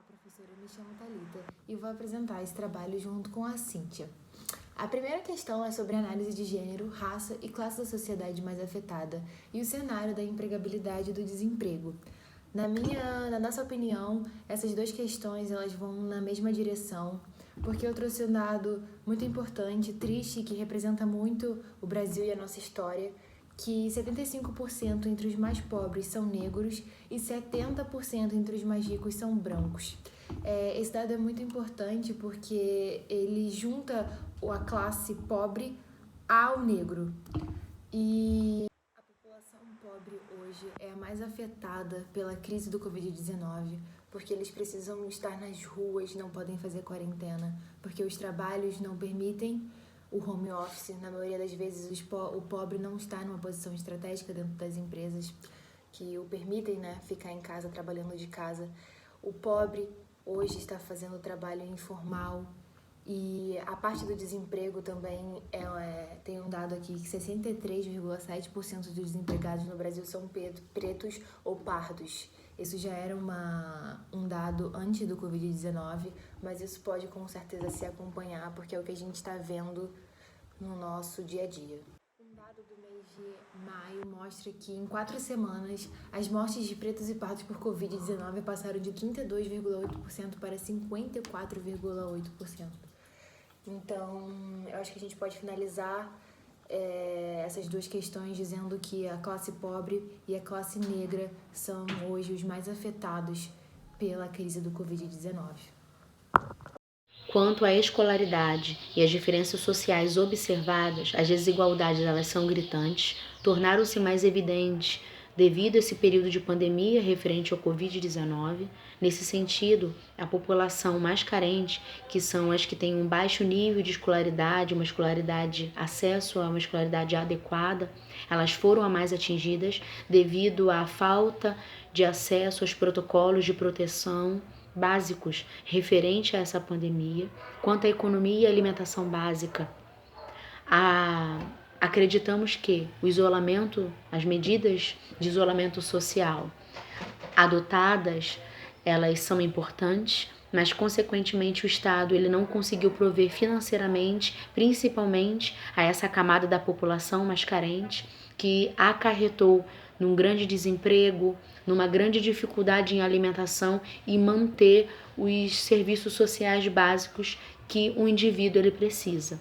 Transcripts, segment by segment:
professora, eu me chamo Thalita e vou apresentar esse trabalho junto com a Cíntia. A primeira questão é sobre análise de gênero, raça e classe da sociedade mais afetada e o cenário da empregabilidade e do desemprego. Na nossa opinião, essas duas questões elas vão na mesma direção, porque eu trouxe um dado muito importante, triste, que representa muito o Brasil e a nossa história, que 75% entre os mais pobres são negros e 70% entre os mais ricos são brancos. Esse dado é muito importante porque ele junta a classe pobre ao negro. E a população pobre hoje é a mais afetada pela crise do Covid-19, porque eles precisam estar nas ruas, não podem fazer quarentena, porque os trabalhos não permitem o home office. Na maioria das vezes o pobre não está numa posição estratégica dentro das empresas que o permitem, ficar em casa, trabalhando de casa. O pobre hoje está fazendo trabalho informal e a parte do desemprego também tem um dado aqui que 63,7% dos desempregados no Brasil são pretos ou pardos. Isso já era um dado antes do Covid-19, mas isso pode com certeza se acompanhar, porque é o que a gente está vendo no nosso dia a dia. Um dado do mês de maio mostra que em 4 semanas as mortes de pretos e pardos por Covid-19 passaram de 32,8% para 54,8%. Então, eu acho que a gente pode finalizar essas duas questões dizendo que a classe pobre e a classe negra são hoje os mais afetados pela crise do Covid-19. Quanto à escolaridade e as diferenças sociais observadas, as desigualdades elas são gritantes, tornaram-se mais evidentes devido a esse período de pandemia referente ao Covid-19. Nesse sentido, a população mais carente, que são as que têm um baixo nível de escolaridade, acesso a uma escolaridade adequada, elas foram as mais atingidas devido à falta de acesso aos protocolos de proteção básicos referente a essa pandemia. Quanto à economia e alimentação básica, acreditamos que o isolamento, as medidas de isolamento social adotadas, elas são importantes, mas consequentemente o Estado ele não conseguiu prover financeiramente, principalmente a essa camada da população mais carente, que acarretou num grande desemprego, numa grande dificuldade em alimentação e manter os serviços sociais básicos que o indivíduo ele precisa.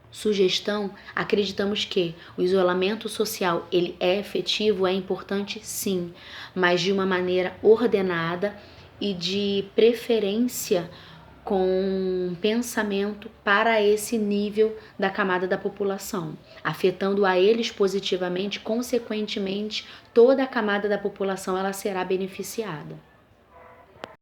Sugestão, acreditamos que o isolamento social ele é efetivo, é importante sim, mas de uma maneira ordenada e de preferência com pensamento para esse nível da camada da população, afetando a eles positivamente, consequentemente, toda a camada da população ela será beneficiada.